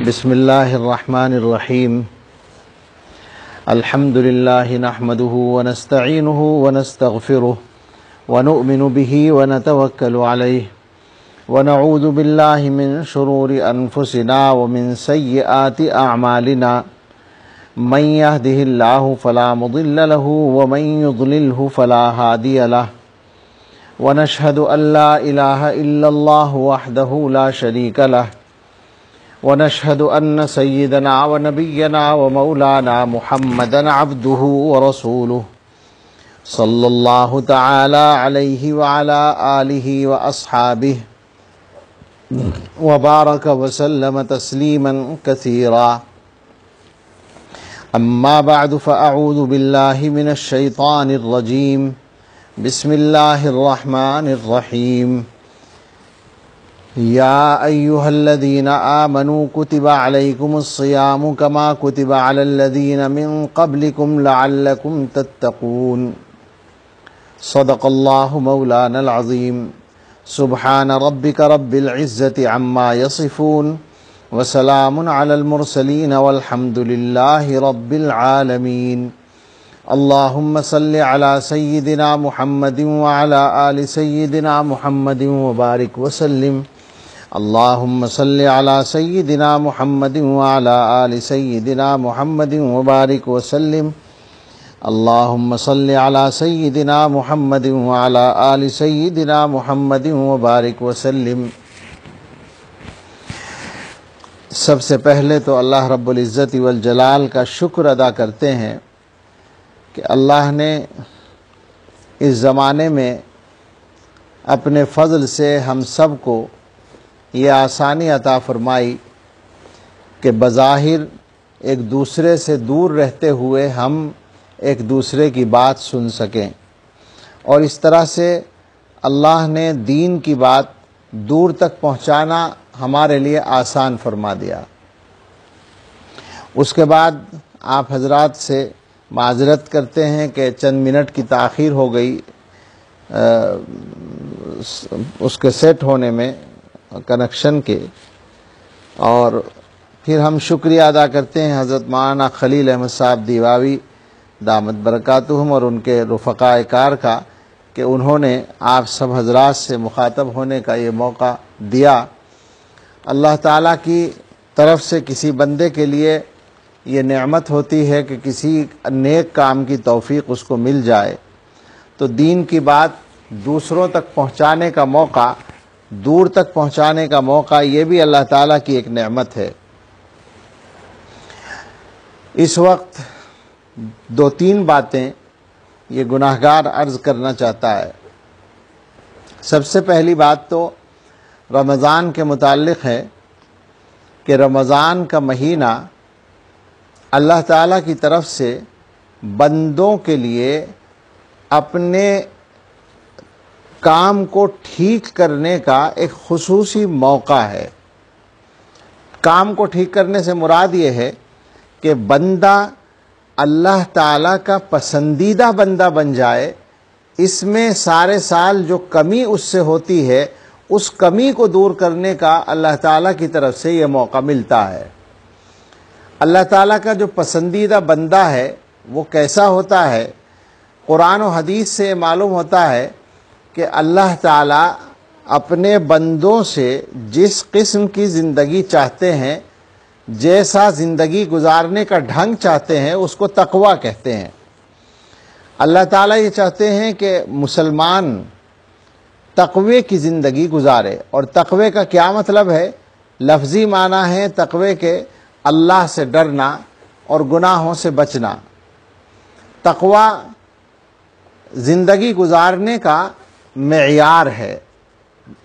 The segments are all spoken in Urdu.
بسم اللہ الرحمن الرحیم الحمد للہ نحمده ونستعینه ونستغفره ونؤمن به ونتوکل علیہ ونعوذ باللہ من شرور انفسنا ومن سیئات اعمالنا من يهده اللہ فلا مضل له ومن يضلله فلا هادی له ونشهد ان لا الہ الا اللہ وحدہ لا شریک له ونشهد أن سيدنا ونبينا ومولانا محمدا عبده ورسوله صلى الله تعالى عليه وعلى آله وأصحابه وبارك وسلم تسليما كثيرا أما بعد فأعوذ بالله من الشيطان الرجيم بسم الله الرحمن الرحيم يا أيها الذين آمنوا كتب عليكم الصيام كما كتب على الذين من قبلكم لعلكم تتقون صدق الله مولانا العظيم سبحان ربك رب العزة عما يصفون وسلام على المرسلين والحمد لله رب العالمين اللهم صل على سيدنا محمد وعلى آل سيدنا محمد وبارك وسلم اللهم صل على سيدنا محمد وعلى آل سيدنا محمد وبارك وسلم اللهم صل على سيدنا محمد وعلى آل سيدنا محمد وبارك وسلم۔ سب سے پہلے تو اللہ رب العزت والجلال کا شکر ادا کرتے ہیں کہ اللہ نے اس زمانے میں اپنے فضل سے ہم سب کو یہ آسانی عطا فرمائی کہ بظاہر ایک دوسرے سے دور رہتے ہوئے ہم ایک دوسرے کی بات سن سکیں، اور اس طرح سے اللہ نے دین کی بات دور تک پہنچانا ہمارے لیے آسان فرما دیا۔ اس کے بعد آپ حضرات سے معذرت کرتے ہیں کہ چند منٹ کی تاخیر ہو گئی اس کے سیٹ ہونے میں، کنیکشن کے، اور پھر ہم شکریہ ادا کرتے ہیں حضرت مولانا خلیل احمد صاحب دیواوی دامت برکاتہم اور ان کے رفقاء کار کا کہ انہوں نے آپ سب حضرات سے مخاطب ہونے کا یہ موقع دیا۔ اللہ تعالیٰ کی طرف سے کسی بندے کے لیے یہ نعمت ہوتی ہے کہ کسی نیک کام کی توفیق اس کو مل جائے تو دین کی بات دوسروں تک پہنچانے کا موقع، دور تک پہنچانے کا موقع، یہ بھی اللہ تعالیٰ کی ایک نعمت ہے۔ اس وقت دو تین باتیں یہ گناہگار عرض کرنا چاہتا ہے۔ سب سے پہلی بات تو رمضان کے متعلق ہے کہ رمضان کا مہینہ اللہ تعالیٰ کی طرف سے بندوں کے لیے اپنے کام کو ٹھیک کرنے کا ایک خصوصی موقع ہے۔ کام کو ٹھیک کرنے سے مراد یہ ہے کہ بندہ اللہ تعالیٰ کا پسندیدہ بندہ بن جائے، اس میں سارے سال جو کمی اس سے ہوتی ہے اس کمی کو دور کرنے کا اللہ تعالیٰ کی طرف سے یہ موقع ملتا ہے۔ اللہ تعالیٰ کا جو پسندیدہ بندہ ہے وہ کیسا ہوتا ہے؟ قرآن و حدیث سے معلوم ہوتا ہے کہ اللہ تعالیٰ اپنے بندوں سے جس قسم کی زندگی چاہتے ہیں، جیسا زندگی گزارنے کا ڈھنگ چاہتے ہیں، اس کو تقویٰ کہتے ہیں۔ اللہ تعالیٰ یہ چاہتے ہیں کہ مسلمان تقوی کی زندگی گزارے، اور تقوی کا کیا مطلب ہے؟ لفظی معنی ہے تقوی کے اللہ سے ڈرنا اور گناہوں سے بچنا۔ تقوی زندگی گزارنے کا معیار ہے،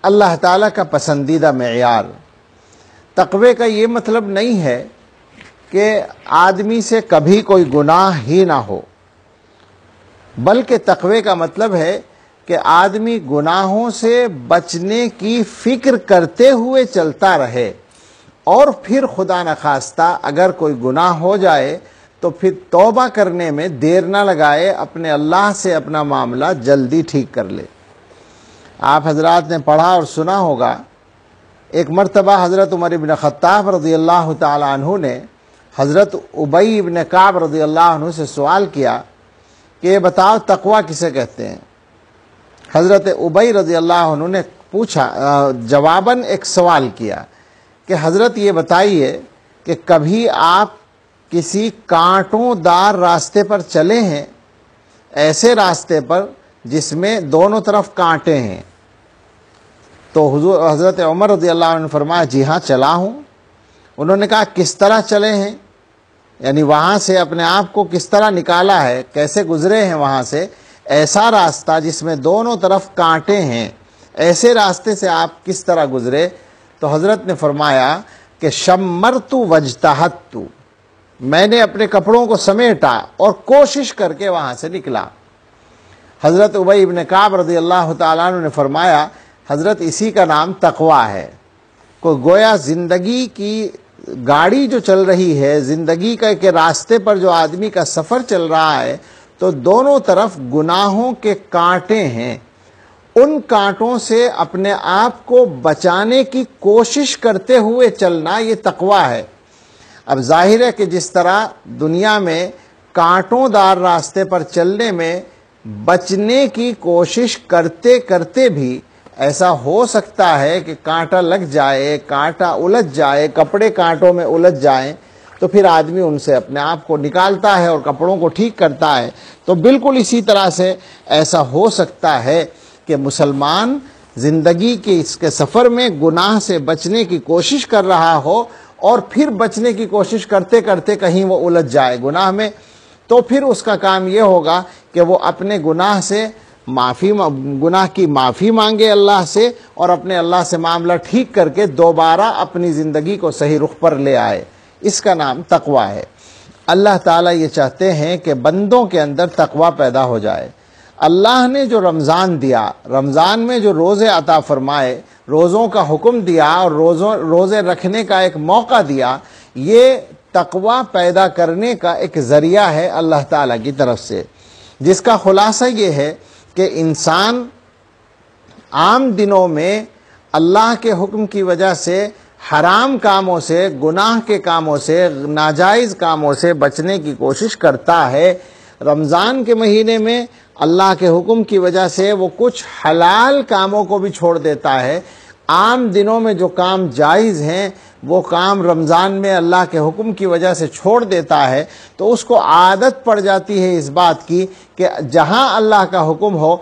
اللہ تعالیٰ کا پسندیدہ معیار۔ تقوی کا یہ مطلب نہیں ہے کہ آدمی سے کبھی کوئی گناہ ہی نہ ہو، بلکہ تقوی کا مطلب ہے کہ آدمی گناہوں سے بچنے کی فکر کرتے ہوئے چلتا رہے، اور پھر خدا نخواستہ اگر کوئی گناہ ہو جائے تو پھر توبہ کرنے میں دیر نہ لگائے، اپنے اللہ سے اپنا معاملہ جلدی ٹھیک کر لے۔ آپ حضرات نے پڑھا اور سنا ہوگا ایک مرتبہ حضرت عمر ابن خطاب رضی اللہ تعالی عنہ نے حضرت ابی ابن کعب رضی اللہ عنہ سے سوال کیا کہ یہ بتاؤ تقوی کسے کہتے ہیں؟ حضرت ابی رضی اللہ عنہ نے پوچھا، جواباً ایک سوال کیا کہ حضرت یہ بتائیے کہ کبھی آپ کسی کانٹوں دار راستے پر چلے ہیں، ایسے راستے پر جس میں دونوں طرف کانٹے ہیں؟ تو حضرت عمر رضی اللہ عنہ نے فرمایا جی ہاں چلا ہوں۔ انہوں نے کہا کس طرح چلے ہیں، یعنی وہاں سے اپنے آپ کو کس طرح نکالا ہے، کیسے گزرے ہیں وہاں سے؟ ایسا راستہ جس میں دونوں طرف کانٹے ہیں، ایسے راستے سے آپ کس طرح گزرے؟ تو حضرت نے فرمایا کہ شمرت واجتہدت، میں نے اپنے کپڑوں کو سمیٹا اور کوشش کر کے وہاں سے نکلا۔ حضرت ابی ابن کعب رضی اللہ تعالیٰ عنہ نے فرمایا حضرت اسی کا نام تقوی ہے۔ کوئی گویا زندگی کی گاڑی جو چل رہی ہے، زندگی کا ایک راستے پر جو آدمی کا سفر چل رہا ہے، تو دونوں طرف گناہوں کے کانٹے ہیں، ان کانٹوں سے اپنے آپ کو بچانے کی کوشش کرتے ہوئے چلنا یہ تقوی ہے۔ اب ظاہر ہے کہ جس طرح دنیا میں کانٹوں دار راستے پر چلنے میں بچنے کی کوشش کرتے کرتے بھی ایسا ہو سکتا ہے کہ کانٹا لگ جائے، کانٹا الجھ جائے، کپڑے کانٹوں میں الجھ جائیں، تو پھر آدمی ان سے اپنے آپ کو نکالتا ہے اور کپڑوں کو ٹھیک کرتا ہے۔ تو بالکل اسی طرح سے ایسا ہو سکتا ہے کہ مسلمان زندگی کے اس کے سفر میں گناہ سے بچنے کی کوشش کر رہا ہو، اور پھر بچنے کی کوشش کرتے کرتے کہیں وہ الجھ جائے گناہ میں، تو پھر اس کا کام یہ ہوگا کہ وہ اپنے گناہ سے گناہ کی معافی مانگے اللہ سے، اور اپنے اللہ سے معاملہ ٹھیک کر کے دوبارہ اپنی زندگی کو صحیح رخ پر لے آئے۔ اس کا نام تقوی ہے۔ اللہ تعالیٰ یہ چاہتے ہیں کہ بندوں کے اندر تقوی پیدا ہو جائے۔ اللہ نے جو رمضان دیا، رمضان میں جو روزے عطا فرمائے، روزوں کا حکم دیا اور روزے رکھنے کا ایک موقع دیا، یہ تقوی پیدا کرنے کا ایک ذریعہ ہے اللہ تعالیٰ کی طرف سے، جس کا خلاصہ یہ ہے کہ انسان عام دنوں میں اللہ کے حکم کی وجہ سے حرام کاموں سے، گناہ کے کاموں سے، ناجائز کاموں سے بچنے کی کوشش کرتا ہے۔ رمضان کے مہینے میں اللہ کے حکم کی وجہ سے وہ کچھ حلال کاموں کو بھی چھوڑ دیتا ہے۔ عام دنوں میں جو کام جائز ہیں وہ کام رمضان میں اللہ کے حکم کی وجہ سے چھوڑ دیتا ہے، تو اس کو عادت پڑ جاتی ہے اس بات کی کہ جہاں اللہ کا حکم ہو،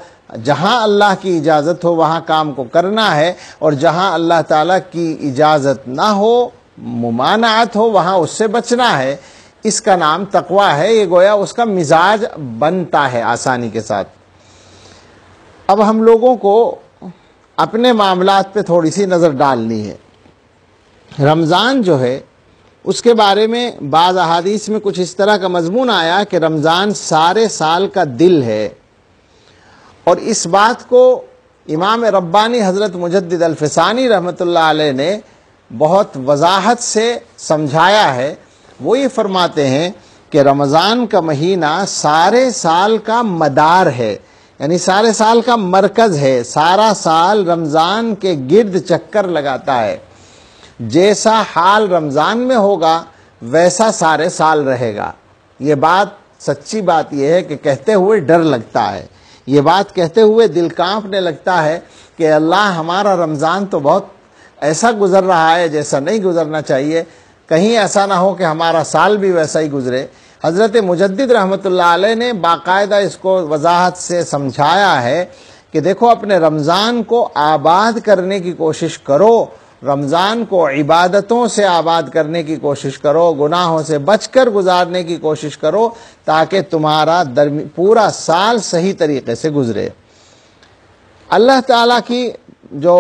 جہاں اللہ کی اجازت ہو وہاں کام کو کرنا ہے، اور جہاں اللہ تعالیٰ کی اجازت نہ ہو، ممانعت ہو، وہاں اس سے بچنا ہے۔ اس کا نام تقوی ہے۔ یہ گویا اس کا مزاج بنتا ہے آسانی کے ساتھ۔ اب ہم لوگوں کو اپنے معاملات پہ تھوڑی سی نظر ڈالنی ہے۔ رمضان جو ہے اس کے بارے میں بعض احادیث میں کچھ اس طرح کا مضمون آیا کہ رمضان سارے سال کا دل ہے، اور اس بات کو امام ربانی حضرت مجدد الفسانی رحمۃ اللہ علیہ نے بہت وضاحت سے سمجھایا ہے۔ وہ یہ فرماتے ہیں کہ رمضان کا مہینہ سارے سال کا مدار ہے، یعنی سارے سال کا مرکز ہے، سارا سال رمضان کے گرد چکر لگاتا ہے۔ جیسا حال رمضان میں ہوگا ویسا سارے سال رہے گا۔ یہ بات سچی بات یہ ہے کہ کہتے ہوئے ڈر لگتا ہے، یہ بات کہتے ہوئے دل کانپنے لگتا ہے کہ اللہ ہمارا رمضان تو بہت ایسا گزر رہا ہے جیسا نہیں گزرنا چاہیے، کہیں ایسا نہ ہو کہ ہمارا سال بھی ویسا ہی گزرے۔ حضرت مجدد رحمۃ اللہ علیہ نے باقاعدہ اس کو وضاحت سے سمجھایا ہے کہ دیکھو اپنے رمضان کو آباد کرنے کی کوشش کرو، رمضان کو عبادتوں سے آباد کرنے کی کوشش کرو، گناہوں سے بچ کر گزارنے کی کوشش کرو، تاکہ تمہارا پورا سال صحیح طریقے سے گزرے۔ اللہ تعالیٰ کی جو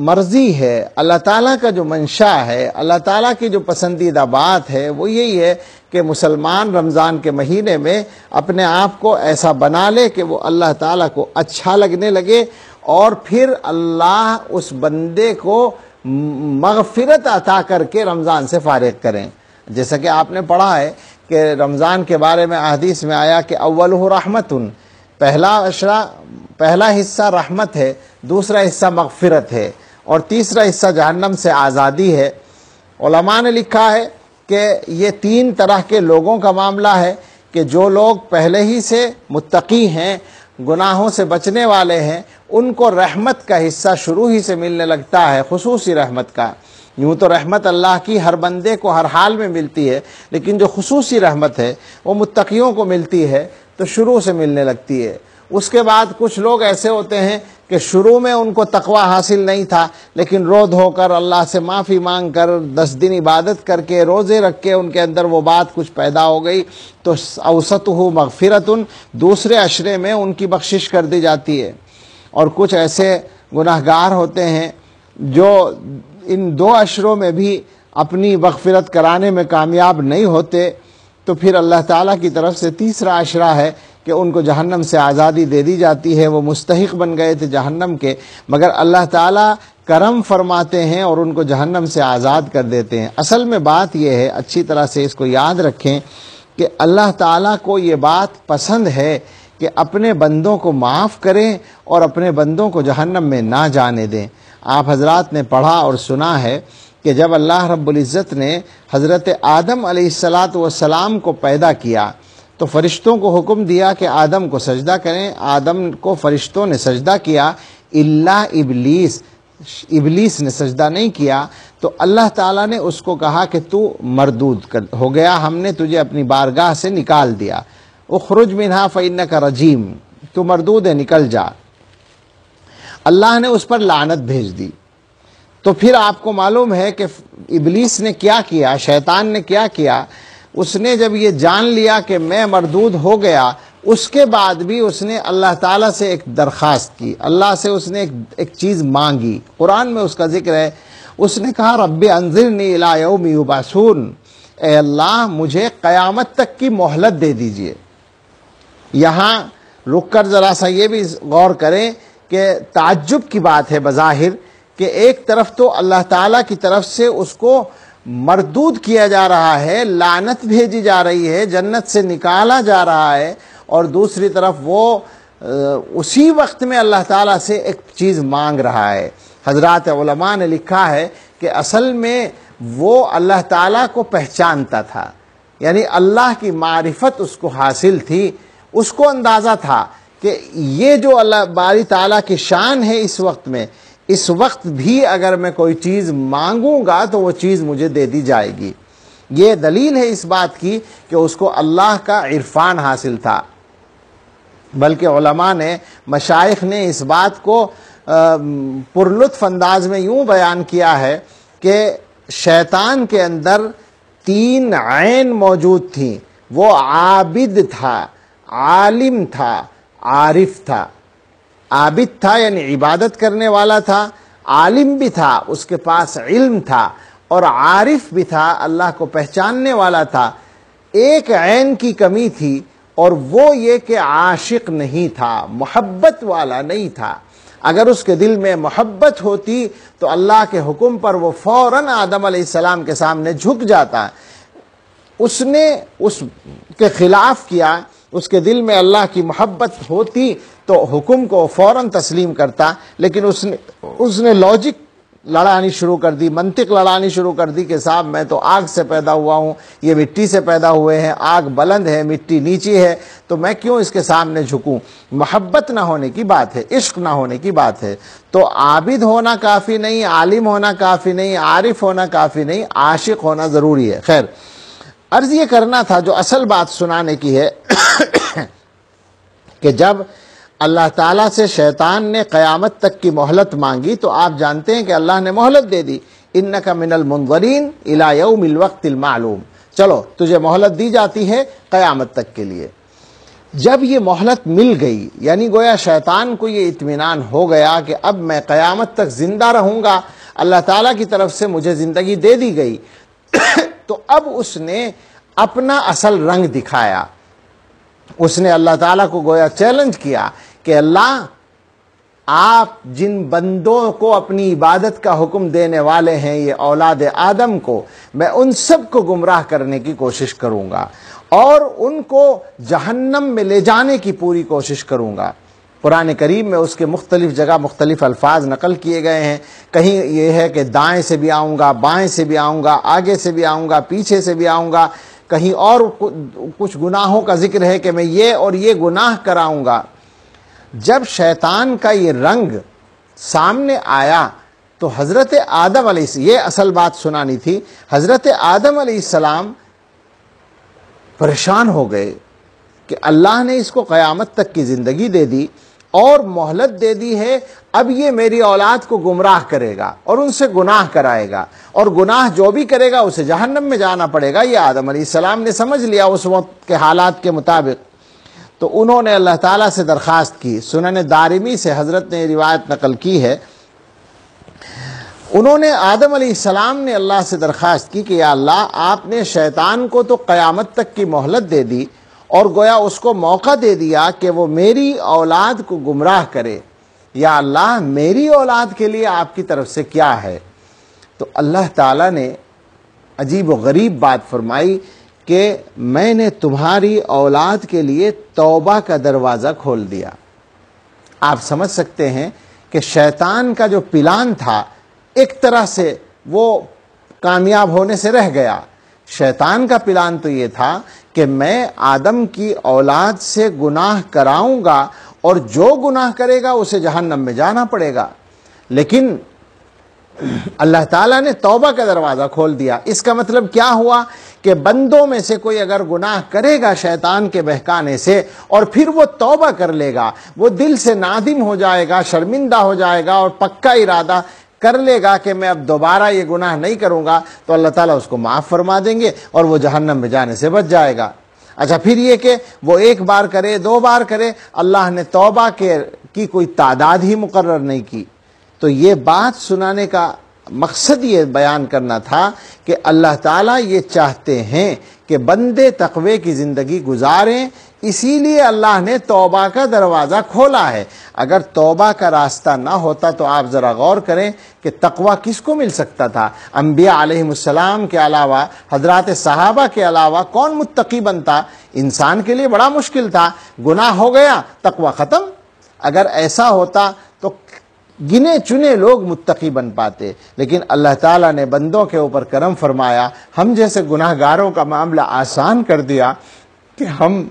مرضی ہے، اللہ تعالیٰ کا جو منشا ہے، اللہ تعالیٰ کی جو پسندیدہ بات ہے، وہ یہی ہے کہ مسلمان رمضان کے مہینے میں اپنے آپ کو ایسا بنا لے کہ وہ اللہ تعالیٰ کو اچھا لگنے لگے، اور پھر اللہ اس بندے کو مغفرت عطا کر کے رمضان سے فارغ کریں۔ جیسا کہ آپ نے پڑھا ہے کہ رمضان کے بارے میں احادیث میں آیا کہ اولہ رحمت، پہلا حصہ رحمت ہے، دوسرا حصہ مغفرت ہے، اور تیسرا حصہ جہنم سے آزادی ہے۔ علماء نے لکھا ہے کہ یہ 3 طرح کے لوگوں کا معاملہ ہے کہ جو لوگ پہلے ہی سے متقی ہیں، گناہوں سے بچنے والے ہیں، ان کو رحمت کا حصہ شروع ہی سے ملنے لگتا ہے، خصوصی رحمت کا۔ یوں تو رحمت اللہ کی ہر بندے کو ہر حال میں ملتی ہے، لیکن جو خصوصی رحمت ہے وہ متقیوں کو ملتی ہے تو شروع سے ملنے لگتی ہے۔ اس کے بعد کچھ لوگ ایسے ہوتے ہیں کہ شروع میں ان کو تقوی حاصل نہیں تھا، لیکن رو دھو کر اللہ سے معافی مانگ کر 10 دن عبادت کر کے روزے رکھ کے ان کے اندر وہ بات کچھ پیدا ہو گئی تو اوسطہ مغفرۃ، دوسرے عشرے میں ان کی بخشش کر دی جاتی ہے۔ اور کچھ ایسے گناہگار ہوتے ہیں جو ان 2 عشروں میں بھی اپنی مغفرت کرانے میں کامیاب نہیں ہوتے، تو پھر اللہ تعالیٰ کی طرف سے تیسرا عشرہ ہے کہ ان کو جہنم سے آزادی دے دی جاتی ہے۔ وہ مستحق بن گئے تھے جہنم کے، مگر اللہ تعالیٰ کرم فرماتے ہیں اور ان کو جہنم سے آزاد کر دیتے ہیں۔ اصل میں بات یہ ہے، اچھی طرح سے اس کو یاد رکھیں کہ اللہ تعالیٰ کو یہ بات پسند ہے کہ اپنے بندوں کو معاف کریں اور اپنے بندوں کو جہنم میں نہ جانے دیں۔ آپ حضرات نے پڑھا اور سنا ہے کہ جب اللہ رب العزت نے حضرت آدم علیہ السلام کو پیدا کیا تو فرشتوں کو حکم دیا کہ آدم کو سجدہ کریں۔ آدم کو فرشتوں نے سجدہ کیا الا ابلیس نے سجدہ نہیں کیا، تو اللہ تعالیٰ نے اس کو کہا کہ تو مردود ہو گیا، ہم نے تجھے اپنی بارگاہ سے نکال دیا، اخرج منہا فإنک رجیم، تو مردود ہے، نکل جا۔ اللہ نے اس پر لعنت بھیج دی۔ تو پھر آپ کو معلوم ہے کہ ابلیس نے کیا کیا، شیطان نے کیا کیا، اس نے جب یہ جان لیا کہ میں مردود ہو گیا، اس کے بعد بھی اس نے اللہ تعالیٰ سے ایک درخواست کی، اللہ سے اس نے ایک چیز مانگی۔ قرآن میں اس کا ذکر ہے، اس نے کہا رب انظرنی الی یوم یبعثون، اے اللہ مجھے قیامت تک کی مہلت دے دیجئے۔ یہاں رک کر ذرا سا یہ بھی غور کریں کہ تعجب کی بات ہے بظاہر کہ ایک طرف تو اللہ تعالیٰ کی طرف سے اس کو مردود کیا جا رہا ہے، لعنت بھیجی جا رہی ہے، جنت سے نکالا جا رہا ہے، اور دوسری طرف وہ اسی وقت میں اللہ تعالیٰ سے ایک چیز مانگ رہا ہے۔ حضرات علماء نے لکھا ہے کہ اصل میں وہ اللہ تعالیٰ کو پہچانتا تھا، یعنی اللہ کی معرفت اس کو حاصل تھی، اس کو اندازہ تھا کہ یہ جو اللہ باری تعالیٰ کی شان ہے اس وقت بھی اگر میں کوئی چیز مانگوں گا تو وہ چیز مجھے دے دی جائے گی۔ یہ دلیل ہے اس بات کی کہ اس کو اللہ کا عرفان حاصل تھا۔ بلکہ علماء نے، مشائخ نے اس بات کو پرلطف انداز میں یوں بیان کیا ہے کہ شیطان کے اندر 3 عین موجود تھیں۔ وہ عابد تھا، عالم تھا، عارف تھا۔ عابد تھا یعنی عبادت کرنے والا تھا، عالم بھی تھا، اس کے پاس علم تھا، اور عارف بھی تھا، اللہ کو پہچاننے والا تھا۔ ایک عین کی کمی تھی اور وہ یہ کہ عاشق نہیں تھا، محبت والا نہیں تھا۔ اگر اس کے دل میں محبت ہوتی تو اللہ کے حکم پر وہ فوراً آدم علیہ السلام کے سامنے جھک جاتا۔ اس نے اس کے خلاف کیا، اس کے دل میں اللہ کی محبت ہوتی تو حکم کو فوراً تسلیم کرتا، لیکن اس نے لاجک لڑانی شروع کر دی، منطق لڑانی شروع کر دی کہ صاحب میں تو آگ سے پیدا ہوا ہوں، یہ مٹی سے پیدا ہوئے ہیں، آگ بلند ہے، مٹی نیچی ہے، تو میں کیوں اس کے سامنے جھکوں؟ محبت نہ ہونے کی بات ہے، عشق نہ ہونے کی بات ہے۔ تو عابد ہونا کافی نہیں، عالم ہونا کافی نہیں، عارف ہونا کافی نہیں، عاشق ہونا ضروری ہے۔ خیر، عرض یہ کرنا تھا، جو اصل بات سنانے کی ہے کہ جب اللہ تعالیٰ سے شیطان نے قیامت تک کی مہلت مانگی تو آپ جانتے ہیں کہ اللہ نے مہلت دے دی، انک من المنظرین الی یوم الوقت المعلوم، چلو تجھے مہلت دی جاتی ہے قیامت تک کے لیے۔ جب یہ مہلت مل گئی، یعنی گویا شیطان کو یہ اطمینان ہو گیا کہ اب میں قیامت تک زندہ رہوں گا، اللہ تعالیٰ کی طرف سے مجھے زندگی دے دی گئی، تو اب اس نے اپنا اصل رنگ دکھایا۔ اس نے اللہ تعالیٰ کو گویا چیلنج کیا کہ اللہ، آپ جن بندوں کو اپنی عبادت کا حکم دینے والے ہیں، یہ اولاد آدم کو، میں ان سب کو گمراہ کرنے کی کوشش کروں گا اور ان کو جہنم میں لے جانے کی پوری کوشش کروں گا۔ قرآن کریم میں اس کے مختلف جگہ مختلف الفاظ نقل کیے گئے ہیں. کہیں یہ ہے کہ دائیں سے بھی آؤں گا، بائیں سے بھی آؤں گا، آگے سے بھی آؤں گا، پیچھے سے بھی آؤں گا. کہیں اور کچھ گناہوں کا ذکر ہے کہ میں یہ اور یہ گناہ کراؤں گا. جب شیطان کا یہ رنگ سامنے آیا تو حضرت آدم علیہ السلام، یہ اصل بات سنانی تھی، حضرت آدم علیہ السلام پریشان ہو گئے کہ اللہ نے اس کو قیامت تک کی زندگی دے دی اور مہلت دے دی ہے، اب یہ میری اولاد کو گمراہ کرے گا اور ان سے گناہ کرائے گا، اور گناہ جو بھی کرے گا اسے جہنم میں جانا پڑے گا. یہ آدم علیہ السلام نے سمجھ لیا اس وقت کے حالات کے مطابق. تو انہوں نے اللہ تعالیٰ سے درخواست کی. سنن دارمی سے حضرت نے روایت نقل کی ہے، انہوں نے آدم علیہ السلام نے اللہ سے درخواست کی کہ یا اللہ، آپ نے شیطان کو تو قیامت تک کی مہلت دے دی اور گویا اس کو موقع دے دیا کہ وہ میری اولاد کو گمراہ کرے. یا اللہ، میری اولاد کے لیے آپ کی طرف سے کیا ہے؟ تو اللہ تعالیٰ نے عجیب و غریب بات فرمائی کہ میں نے تمہاری اولاد کے لیے توبہ کا دروازہ کھول دیا. آپ سمجھ سکتے ہیں کہ شیطان کا جو پلان تھا ایک طرح سے وہ کامیاب ہونے سے رہ گیا. شیطان کا پلان تو یہ تھا کہ میں آدم کی اولاد سے گناہ کراؤں گا اور جو گناہ کرے گا اسے جہنم میں جانا پڑے گا. لیکن اللہ تعالیٰ نے توبہ کا دروازہ کھول دیا. اس کا مطلب کیا ہوا کہ بندوں میں سے کوئی اگر گناہ کرے گا شیطان کے بہکانے سے اور پھر وہ توبہ کر لے گا، وہ دل سے نادم ہو جائے گا، شرمندہ ہو جائے گا اور پکا ارادہ کر لے گا کہ میں اب دوبارہ یہ گناہ نہیں کروں گا، تو اللہ تعالیٰ اس کو معاف فرما دیں گے اور وہ جہنم میں جانے سے بچ جائے گا. اچھا، پھر یہ کہ وہ ایک بار کرے، دو بار کرے، اللہ نے توبہ کی کوئی تعداد ہی مقرر نہیں کی. تو یہ بات سنانے کا مقصد یہ بیان کرنا تھا کہ اللہ تعالیٰ یہ چاہتے ہیں کہ بندے تقوی کی زندگی گزاریں، اسی لیے اللہ نے توبہ کا دروازہ کھولا ہے. اگر توبہ کا راستہ نہ ہوتا تو آپ ذرا غور کریں کہ تقوی کس کو مل سکتا تھا؟ انبیاء علیہ السلام کے علاوہ، حضرات صحابہ کے علاوہ کون متقی بنتا؟ انسان کے لیے بڑا مشکل تھا. گناہ ہو گیا، تقوی ختم. اگر ایسا ہوتا تو گنے چنے لوگ متقی بن پاتے. لیکن اللہ تعالیٰ نے بندوں کے اوپر کرم فرمایا، ہم جیسے گناہ گاروں کا معاملہ آسان کر دیا کہ ہم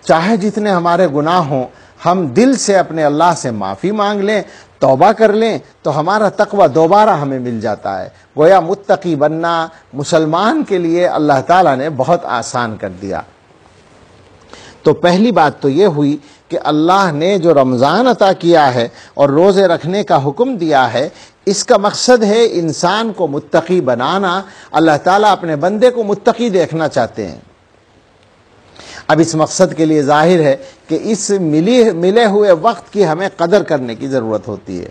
چاہے جتنے ہمارے گناہ ہوں، ہم دل سے اپنے اللہ سے معافی مانگ لیں، توبہ کر لیں تو ہمارا تقوی دوبارہ ہمیں مل جاتا ہے. گویا متقی بننا مسلمان کے لیے اللہ تعالیٰ نے بہت آسان کر دیا. تو پہلی بات تو یہ ہوئی کہ اللہ نے جو رمضان عطا کیا ہے اور روزے رکھنے کا حکم دیا ہے، اس کا مقصد ہے انسان کو متقی بنانا. اللہ تعالیٰ اپنے بندے کو متقی دیکھنا چاہتے ہیں. اب اس مقصد کے لیے ظاہر ہے کہ اس ملے ہوئے وقت کی ہمیں قدر کرنے کی ضرورت ہوتی ہے.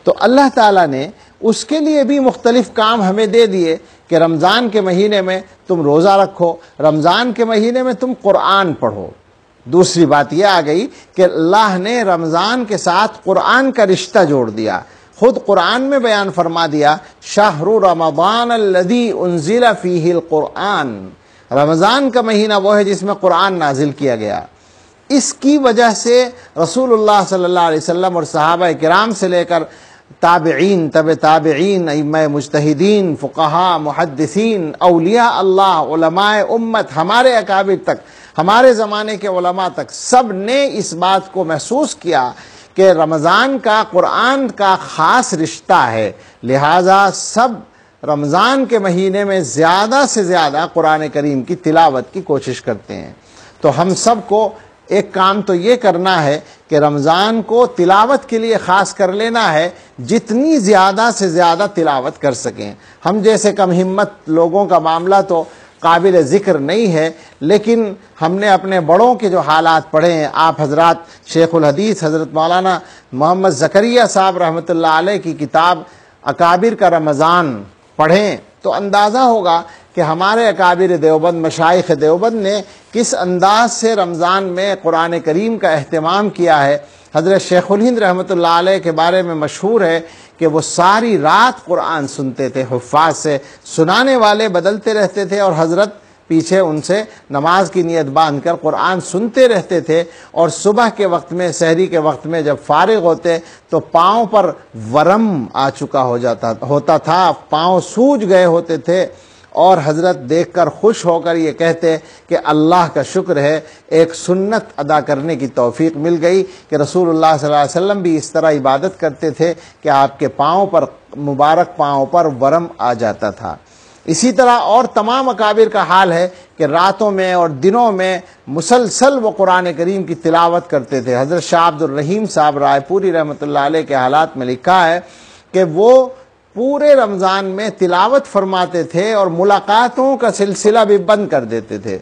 تو اللہ تعالیٰ نے اس کے لیے بھی مختلف کام ہمیں دے دیے کہ رمضان کے مہینے میں تم روزہ رکھو، رمضان کے مہینے میں تم قرآن پڑھو. دوسری بات یہ آ گئی کہ اللہ نے رمضان کے ساتھ قرآن کا رشتہ جوڑ دیا. خود قرآن میں بیان فرما دیا، شہر رمضان الذی انزل فیہ القرآن. رمضان کا مہینہ وہ ہے جس میں قرآن نازل کیا گیا. اس کی وجہ سے رسول اللہ صلی اللہ علیہ وسلم اور صحابہ کرام سے لے کر تابعین، تابعین، ائمہ مجتہدین، فقہاء، محدثین، اولیاء اللہ، علماء امت، ہمارے اکابر تک، ہمارے زمانے کے علماء تک، سب نے اس بات کو محسوس کیا کہ رمضان کا قرآن کا خاص رشتہ ہے. لہٰذا سب رمضان کے مہینے میں زیادہ سے زیادہ قرآن کریم کی تلاوت کی کوشش کرتے ہیں. تو ہم سب کو ایک کام تو یہ کرنا ہے کہ رمضان کو تلاوت کے لیے خاص کر لینا ہے، جتنی زیادہ سے زیادہ تلاوت کر سکیں. ہم جیسے کم ہمت لوگوں کا معاملہ تو قابل ذکر نہیں ہے، لیکن ہم نے اپنے بڑوں کے جو حالات پڑھے ہیں، آپ حضرات شیخ الحدیث حضرت مولانا محمد زکریا صاحب رحمۃ اللہ علیہ کی کتاب اکابر کا رمضان پڑھیں تو اندازہ ہوگا کہ ہمارے اکابر دیوبند، مشائخ دیوبند نے کس انداز سے رمضان میں قرآن کریم کا اہتمام کیا ہے. حضرت شیخ الہند رحمۃ اللہ علیہ کے بارے میں مشہور ہے کہ وہ ساری رات قرآن سنتے تھے، حفاظ سے سنانے والے بدلتے رہتے تھے اور حضرت پیچھے ان سے نماز کی نیت باندھ کر قرآن سنتے رہتے تھے، اور صبح کے وقت میں، سحری کے وقت میں جب فارغ ہوتے تو پاؤں پر ورم آ چکا ہوتا تھا، پاؤں سوج گئے ہوتے تھے، اور حضرت دیکھ کر خوش ہو کر یہ کہتے کہ اللہ کا شکر ہے ایک سنت ادا کرنے کی توفیق مل گئی کہ رسول اللہ صلی اللہ علیہ وسلم بھی اس طرح عبادت کرتے تھے کہ آپ کے پاؤں پر، مبارک پاؤں پر ورم آ جاتا تھا۔ اسی طرح اور تمام اکابر کا حال ہے کہ راتوں میں اور دنوں میں مسلسل وہ قرآن کریم کی تلاوت کرتے تھے۔ حضرت شاہ عبد الرحیم صاحب رائے پوری رحمۃ اللہ علیہ کے حالات میں لکھا ہے کہ وہ پورے رمضان میں تلاوت فرماتے تھے اور ملاقاتوں کا سلسلہ بھی بند کر دیتے تھے۔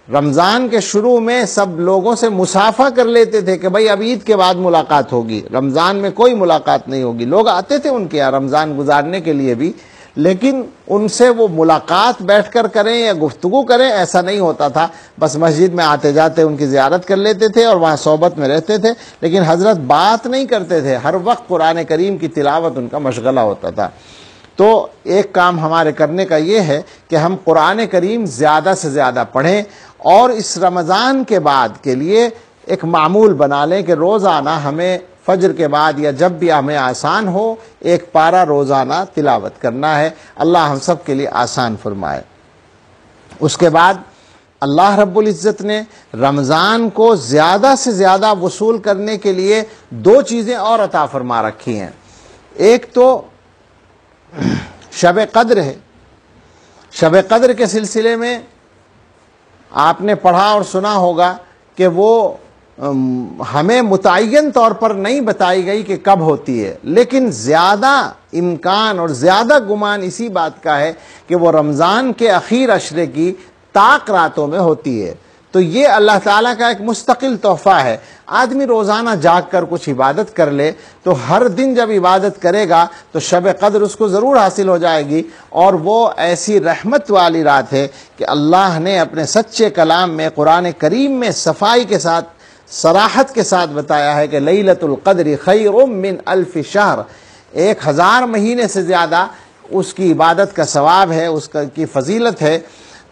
رمضان کے شروع میں سب لوگوں سے مصافحہ کر لیتے تھے کہ بھئی اب عید کے بعد ملاقات ہوگی، رمضان میں کوئی ملاقات نہیں ہوگی۔ لوگ آتے تھے ان کے یہاں رمضان گزارنے کے لیے بھی، لیکن ان سے وہ ملاقات بیٹھ کر کریں یا گفتگو کریں ایسا نہیں ہوتا تھا، بس مسجد میں آتے جاتے ان کی زیارت کر لیتے تھے اور وہاں صحبت میں رہتے تھے، لیکن حضرت بات نہیں کرتے تھے، ہر وقت قرآن کریم کی تلاوت ان کا مشغلہ ہوتا تھا۔ تو ایک کام ہمارے کرنے کا یہ ہے کہ ہم قرآن کریم زیادہ سے زیادہ پڑھیں، اور اس رمضان کے بعد کے لیے ایک معمول بنا لیں کہ روزانہ ہمیں فجر کے بعد یا جب بھی ہمیں آسان ہو ایک پارہ روزانہ تلاوت کرنا ہے۔ اللہ ہم سب کے لیے آسان فرمائے۔ اس کے بعد اللہ رب العزت نے رمضان کو زیادہ سے زیادہ وصول کرنے کے لیے دو چیزیں اور عطا فرما رکھی ہیں۔ ایک تو شب قدر ہے۔ شب قدر کے سلسلے میں آپ نے پڑھا اور سنا ہوگا کہ وہ ہمیں متعین طور پر نہیں بتائی گئی کہ کب ہوتی ہے، لیکن زیادہ امکان اور زیادہ گمان اسی بات کا ہے کہ وہ رمضان کے اخیر عشرے کی طاق راتوں میں ہوتی ہے۔ تو یہ اللہ تعالیٰ کا ایک مستقل تحفہ ہے۔ آدمی روزانہ جاگ کر کچھ عبادت کر لے تو ہر دن جب عبادت کرے گا تو شب قدر اس کو ضرور حاصل ہو جائے گی، اور وہ ایسی رحمت والی رات ہے کہ اللہ نے اپنے سچے کلام میں، قرآن کریم میں صفائی کے ساتھ، صراحت کے ساتھ بتایا ہے کہ لیلۃ القدر خیر من الف شہر، 1000 مہینے سے زیادہ اس کی عبادت کا ثواب ہے، اس کی فضیلت ہے۔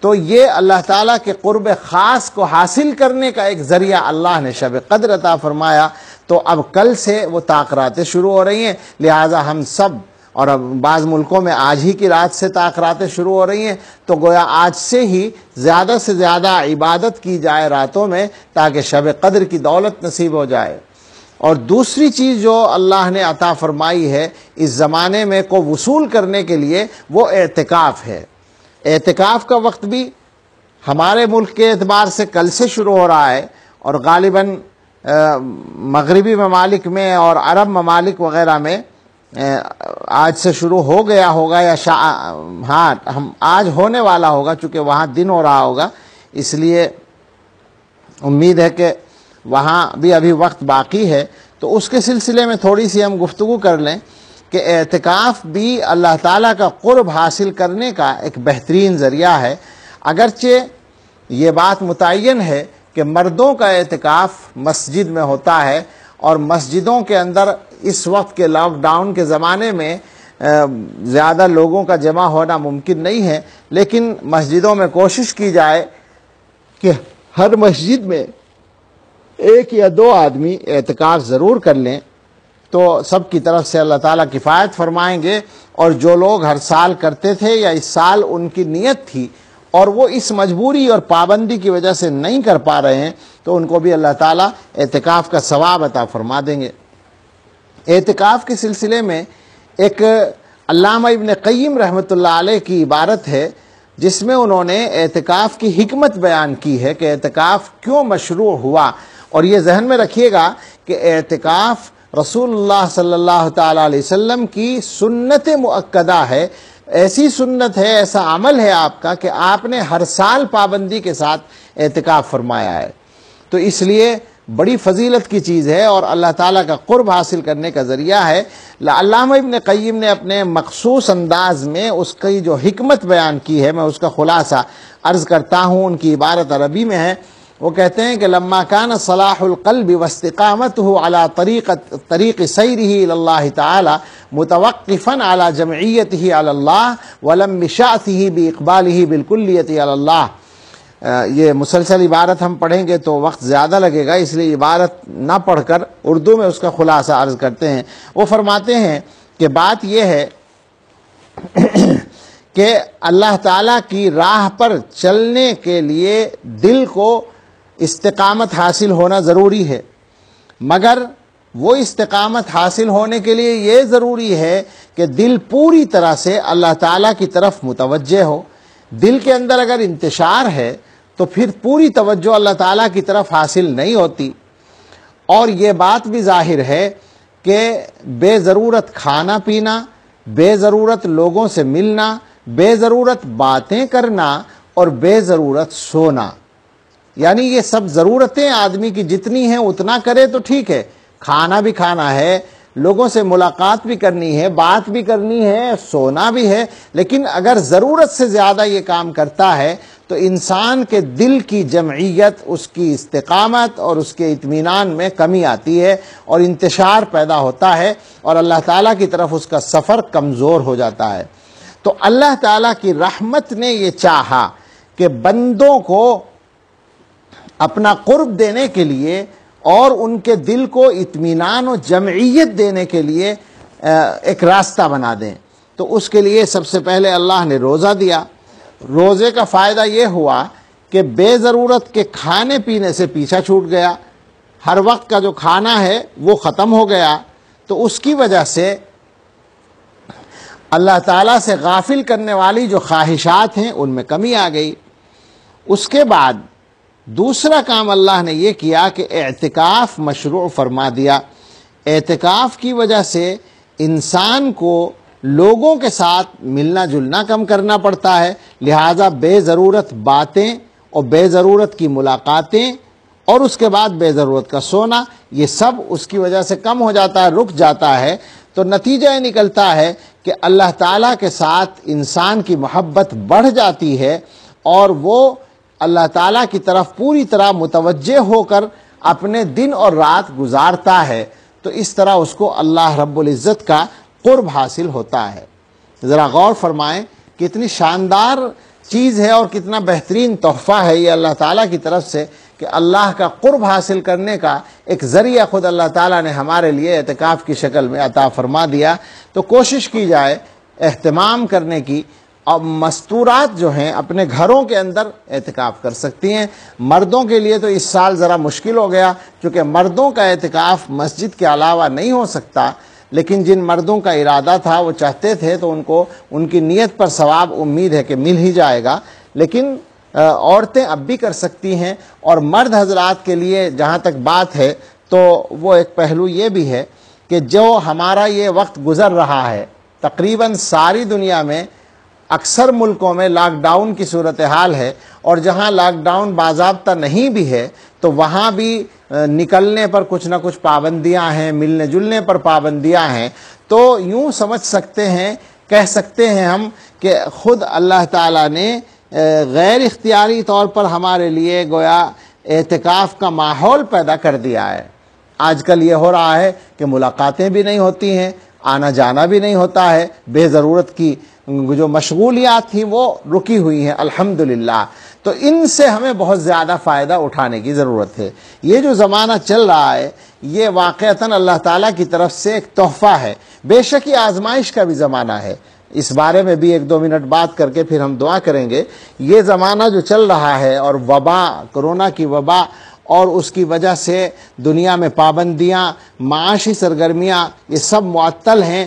تو یہ اللہ تعالیٰ کے قرب خاص کو حاصل کرنے کا ایک ذریعہ اللہ نے شب قدر عطا فرمایا۔ تو اب کل سے وہ تاخراتیں شروع ہو رہی ہیں، لہٰذا ہم سب، اور اب بعض ملکوں میں آج ہی کی رات سے تاخراتیں شروع ہو رہی ہیں، تو گویا آج سے ہی زیادہ سے زیادہ عبادت کی جائے راتوں میں تاکہ شب قدر کی دولت نصیب ہو جائے۔ اور دوسری چیز جو اللہ نے عطا فرمائی ہے اس زمانے میں کو وصول کرنے کے لیے، وہ اعتکاف ہے۔ اعتکاف کا وقت بھی ہمارے ملک کے اعتبار سے کل سے شروع ہو رہا ہے، اور غالباً مغربی ممالک میں اور عرب ممالک وغیرہ میں آج سے شروع ہو گیا ہوگا، یا ہاں ہم آج ہونے والا ہوگا، چونکہ وہاں دن ہو رہا ہوگا، اس لیے امید ہے کہ وہاں بھی ابھی وقت باقی ہے۔ تو اس کے سلسلے میں تھوڑی سی ہم گفتگو کر لیں کہ اعتکاف بھی اللہ تعالیٰ کا قرب حاصل کرنے کا ایک بہترین ذریعہ ہے۔ اگرچہ یہ بات متعین ہے کہ مردوں کا اعتکاف مسجد میں ہوتا ہے، اور مسجدوں کے اندر اس وقت کے لاک ڈاؤن کے زمانے میں زیادہ لوگوں کا جمع ہونا ممکن نہیں ہے، لیکن مسجدوں میں کوشش کی جائے کہ ہر مسجد میں 1 یا 2 آدمی اعتکاف ضرور کر لیں، تو سب کی طرف سے اللہ تعالیٰ کفایت فرمائیں گے۔ اور جو لوگ ہر سال کرتے تھے یا اس سال ان کی نیت تھی اور وہ اس مجبوری اور پابندی کی وجہ سے نہیں کر پا رہے ہیں، تو ان کو بھی اللہ تعالیٰ اعتکاف کا ثواب عطا فرما دیں گے۔ اعتکاف کے سلسلے میں ایک علامہ ابن قیم رحمۃ اللہ علیہ کی عبارت ہے جس میں انہوں نے اعتکاف کی حکمت بیان کی ہے کہ اعتکاف کیوں مشروع ہوا۔ اور یہ ذہن میں رکھیے گا کہ اعتکاف رسول اللہ صلی اللہ تعالیٰ علیہ وسلم کی سنت مؤکدہ ہے، ایسی سنت ہے، ایسا عمل ہے آپ کا کہ آپ نے ہر سال پابندی کے ساتھ اعتکاف فرمایا ہے۔ تو اس لیے بڑی فضیلت کی چیز ہے اور اللہ تعالیٰ کا قرب حاصل کرنے کا ذریعہ ہے۔ علامہ ابن قیم نے اپنے مخصوص انداز میں اس کی جو حکمت بیان کی ہے، میں اس کا خلاصہ عرض کرتا ہوں۔ ان کی عبارت عربی میں ہے، وہ کہتے ہیں کہ لما كان صلاح القلب واستقامته على طریق سیرہ الی اللہ تعالی متوقفا على جمعیتہ علی اللہ ولم بشأثہ باقبالہ بالکلیۃ علی اللہ۔ یہ مسلسل عبارت ہم پڑھیں گے تو وقت زیادہ لگے گا، اس لیے عبارت نہ پڑھ کر اردو میں اس کا خلاصہ عرض کرتے ہیں۔ وہ فرماتے ہیں کہ بات یہ ہے کہ اللہ تعالیٰ کی راہ پر چلنے کے لیے دل کو استقامت حاصل ہونا ضروری ہے، مگر وہ استقامت حاصل ہونے کے لیے یہ ضروری ہے کہ دل پوری طرح سے اللہ تعالیٰ کی طرف متوجہ ہو۔ دل کے اندر اگر انتشار ہے تو پھر پوری توجہ اللہ تعالیٰ کی طرف حاصل نہیں ہوتی۔ اور یہ بات بھی ظاہر ہے کہ بے ضرورت کھانا پینا، بے ضرورت لوگوں سے ملنا، بے ضرورت باتیں کرنا اور بے ضرورت سونا، یعنی یہ سب ضرورتیں آدمی کی جتنی ہیں اتنا کرے تو ٹھیک ہے، کھانا بھی کھانا ہے، لوگوں سے ملاقات بھی کرنی ہے، بات بھی کرنی ہے، سونا بھی ہے، لیکن اگر ضرورت سے زیادہ یہ کام کرتا ہے تو انسان کے دل کی جمعیت، اس کی استقامت اور اس کے اطمینان میں کمی آتی ہے اور انتشار پیدا ہوتا ہے اور اللہ تعالیٰ کی طرف اس کا سفر کمزور ہو جاتا ہے۔ تو اللہ تعالیٰ کی رحمت نے یہ چاہا کہ بندوں کو اپنا قرب دینے کے لیے اور ان کے دل کو اطمینان و جمعیت دینے کے لیے ایک راستہ بنا دیں۔ تو اس کے لیے سب سے پہلے اللہ نے روزہ دیا۔ روزے کا فائدہ یہ ہوا کہ بے ضرورت کے کھانے پینے سے پیچھا چھوٹ گیا، ہر وقت کا جو کھانا ہے وہ ختم ہو گیا، تو اس کی وجہ سے اللہ تعالیٰ سے غافل کرنے والی جو خواہشات ہیں ان میں کمی آ گئی۔ اس کے بعد دوسرا کام اللہ نے یہ کیا کہ اعتکاف مشروع فرما دیا۔ اعتکاف کی وجہ سے انسان کو لوگوں کے ساتھ ملنا جلنا کم کرنا پڑتا ہے، لہٰذا بے ضرورت باتیں اور بے ضرورت کی ملاقاتیں اور اس کے بعد بے ضرورت کا سونا، یہ سب اس کی وجہ سے کم ہو جاتا ہے، رک جاتا ہے۔ تو نتیجہ یہ نکلتا ہے کہ اللہ تعالیٰ کے ساتھ انسان کی محبت بڑھ جاتی ہے اور وہ اللہ تعالیٰ کی طرف پوری طرح متوجہ ہو کر اپنے دن اور رات گزارتا ہے، تو اس طرح اس کو اللہ رب العزت کا قرب حاصل ہوتا ہے۔ ذرا غور فرمائیں کتنی شاندار چیز ہے اور کتنا بہترین تحفہ ہے یہ اللہ تعالیٰ کی طرف سے کہ اللہ کا قرب حاصل کرنے کا ایک ذریعہ خود اللہ تعالیٰ نے ہمارے لیے اعتکاف کی شکل میں عطا فرما دیا۔ تو کوشش کی جائے اہتمام کرنے کی، اور مستورات جو ہیں اپنے گھروں کے اندر اعتکاف کر سکتی ہیں۔ مردوں کے لیے تو اس سال ذرا مشکل ہو گیا کیونکہ مردوں کا اعتکاف مسجد کے علاوہ نہیں ہو سکتا، لیکن جن مردوں کا ارادہ تھا وہ چاہتے تھے تو ان کو ان کی نیت پر ثواب امید ہے کہ مل ہی جائے گا، لیکن عورتیں اب بھی کر سکتی ہیں۔ اور مرد حضرات کے لیے جہاں تک بات ہے تو وہ ایک پہلو یہ بھی ہے کہ جو ہمارا یہ وقت گزر رہا ہے، تقریباً ساری دنیا میں اکثر ملکوں میں لاک ڈاؤن کی صورتحال ہے، اور جہاں لاک ڈاؤن باضابطہ نہیں بھی ہے تو وہاں بھی نکلنے پر کچھ نہ کچھ پابندیاں ہیں، ملنے جلنے پر پابندیاں ہیں۔ تو یوں سمجھ سکتے ہیں، کہہ سکتے ہیں ہم کہ خود اللہ تعالیٰ نے غیر اختیاری طور پر ہمارے لیے گویا اعتکاف کا ماحول پیدا کر دیا ہے۔ آج کل یہ ہو رہا ہے کہ ملاقاتیں بھی نہیں ہوتی ہیں، آنا جانا بھی نہیں ہوتا ہے، بے ضرورت کی جو مشغولیات تھیں وہ رکی ہوئی ہیں الحمدللہ۔ تو ان سے ہمیں بہت زیادہ فائدہ اٹھانے کی ضرورت ہے۔ یہ جو زمانہ چل رہا ہے یہ واقعتاً اللہ تعالیٰ کی طرف سے ایک تحفہ ہے، بے شک یہ آزمائش کا بھی زمانہ ہے، اس بارے میں بھی 1-2 منٹ بات کر کے پھر ہم دعا کریں گے۔ یہ زمانہ جو چل رہا ہے اور وبا، کرونا کی وبا اور اس کی وجہ سے دنیا میں پابندیاں، معاشی سرگرمیاں یہ سب معطل ہیں،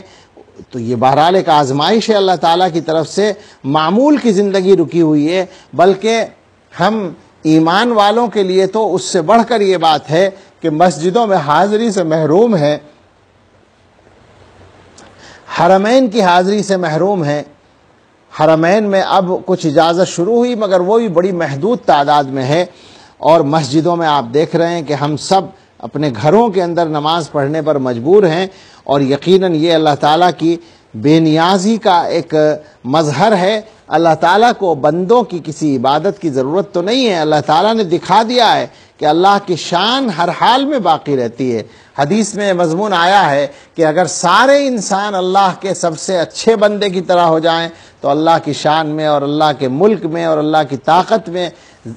تو یہ بہرحال ایک آزمائش ہے اللہ تعالیٰ کی طرف سے۔ معمول کی زندگی رکی ہوئی ہے، بلکہ ہم ایمان والوں کے لیے تو اس سے بڑھ کر یہ بات ہے کہ مسجدوں میں حاضری سے محروم ہیں، حرمین کی حاضری سے محروم ہیں۔ حرمین میں اب کچھ اجازت شروع ہوئی مگر وہ بھی بڑی محدود تعداد میں ہے، اور مسجدوں میں آپ دیکھ رہے ہیں کہ ہم سب اپنے گھروں کے اندر نماز پڑھنے پر مجبور ہیں، اور یقیناً یہ اللہ تعالیٰ کی بے نیازی کا ایک مظہر ہے۔ اللہ تعالیٰ کو بندوں کی کسی عبادت کی ضرورت تو نہیں ہے، اللہ تعالیٰ نے دکھا دیا ہے کہ اللہ کی شان ہر حال میں باقی رہتی ہے۔ حدیث میں مضمون آیا ہے کہ اگر سارے انسان اللہ کے سب سے اچھے بندے کی طرح ہو جائیں تو اللہ کی شان میں اور اللہ کے ملک میں اور اللہ کی طاقت میں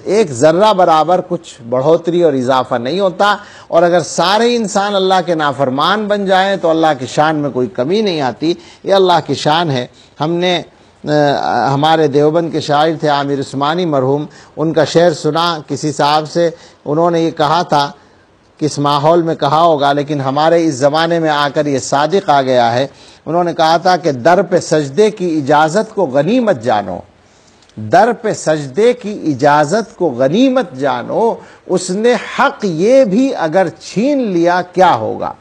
ایک ذرہ برابر کچھ بڑھوتری اور اضافہ نہیں ہوتا، اور اگر سارے انسان اللہ کے نافرمان بن جائیں تو اللہ کی شان میں کوئی کمی نہیں آتی۔ یہ اللہ کی شان ہے۔ ہم نے ہمارے دیوبند کے شاعر تھے عامر عثمانی مرحوم، ان کا شعر سنا کسی صاحب سے، انہوں نے یہ کہا تھا، کس ماحول میں کہا ہوگا لیکن ہمارے اس زمانے میں آ کر یہ صادق آ گیا ہے۔ انہوں نے کہا تھا کہ در پہ سجدے کی اجازت کو غنیمت جانو، در پہ سجدے کی اجازت کو غنیمت جانو، اس نے حق یہ بھی اگر چھین لیا کیا ہوگا۔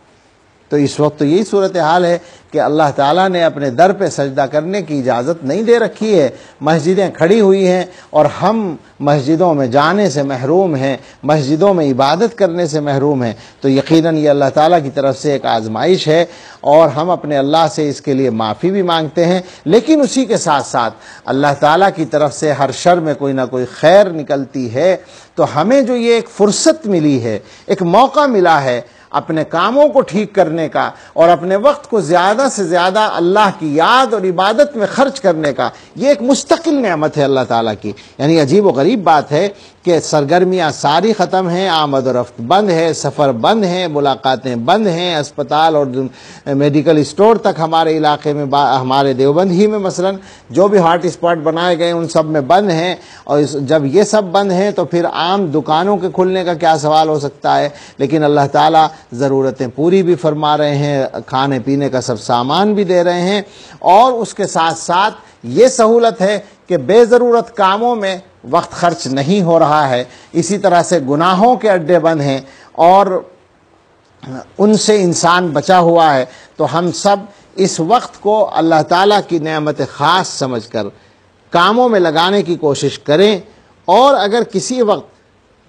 تو اس وقت تو یہی صورتحال ہے کہ اللہ تعالیٰ نے اپنے در پہ سجدہ کرنے کی اجازت نہیں دے رکھی ہے۔ مسجدیں کھڑی ہوئی ہیں اور ہم مسجدوں میں جانے سے محروم ہیں، مسجدوں میں عبادت کرنے سے محروم ہیں، تو یقیناً یہ اللہ تعالیٰ کی طرف سے ایک آزمائش ہے، اور ہم اپنے اللہ سے اس کے لیے معافی بھی مانگتے ہیں، لیکن اسی کے ساتھ ساتھ اللہ تعالیٰ کی طرف سے ہر شر میں کوئی نہ کوئی خیر نکلتی ہے۔ تو ہمیں جو یہ ایک فرصت ملی ہے، ایک موقع ملا ہے اپنے کاموں کو ٹھیک کرنے کا اور اپنے وقت کو زیادہ سے زیادہ اللہ کی یاد اور عبادت میں خرچ کرنے کا، یہ ایک مستقل نعمت ہے اللہ تعالیٰ کی۔ یعنی عجیب و غریب بات ہے کہ سرگرمیاں ساری ختم ہیں، آمد و رفت بند ہے، سفر بند ہیں، ملاقاتیں بند ہیں، اسپتال اور میڈیکل اسٹور تک ہمارے علاقے میں، ہمارے دیوبند ہی میں مثلا جو بھی ہاٹ اسپاٹ بنائے گئے ان سب میں بند ہیں، اور جب یہ سب بند ہیں تو پھر عام دکانوں کے کھلنے کا کیا سوال ہو سکتا ہے۔ لیکن اللہ تعالیٰ ضرورتیں پوری بھی فرما رہے ہیں، کھانے پینے کا سب سامان بھی دے رہے ہیں، اور اس کے ساتھ ساتھ یہ سہولت ہے کہ بے ضرورت کاموں میں وقت خرچ نہیں ہو رہا ہے۔ اسی طرح سے گناہوں کے اڈے بند ہیں اور ان سے انسان بچا ہوا ہے۔ تو ہم سب اس وقت کو اللہ تعالیٰ کی نعمت خاص سمجھ کر کاموں میں لگانے کی کوشش کریں، اور اگر کسی وقت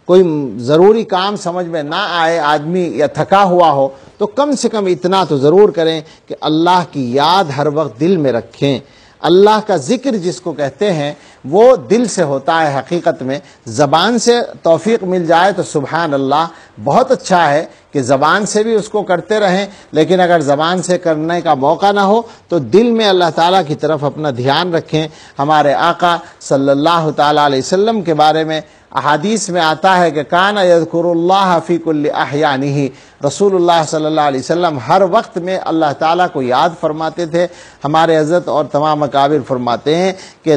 کوئی ضروری کام سمجھ میں نہ آئے آدمی یا تھکا ہوا ہو تو کم سے کم اتنا تو ضرور کریں کہ اللہ کی یاد ہر وقت دل میں رکھیں۔ اللہ کا ذکر جس کو کہتے ہیں وہ دل سے ہوتا ہے، حقیقت میں زبان سے توفیق مل جائے تو سبحان اللہ بہت اچھا ہے کہ زبان سے بھی اس کو کرتے رہیں، لیکن اگر زبان سے کرنے کا موقع نہ ہو تو دل میں اللہ تعالیٰ کی طرف اپنا دھیان رکھیں۔ ہمارے آقا صلی اللہ تعالیٰ علیہ وسلم کے بارے میں احادیث میں آتا ہے کہ کان یذکر اللہ فی کل احیانہ، رسول اللہ صلی اللہ علیہ وسلم ہر وقت میں اللہ تعالیٰ کو یاد فرماتے تھے۔ ہمارے حضرت اور تمام اکابر فرماتے ہیں کہ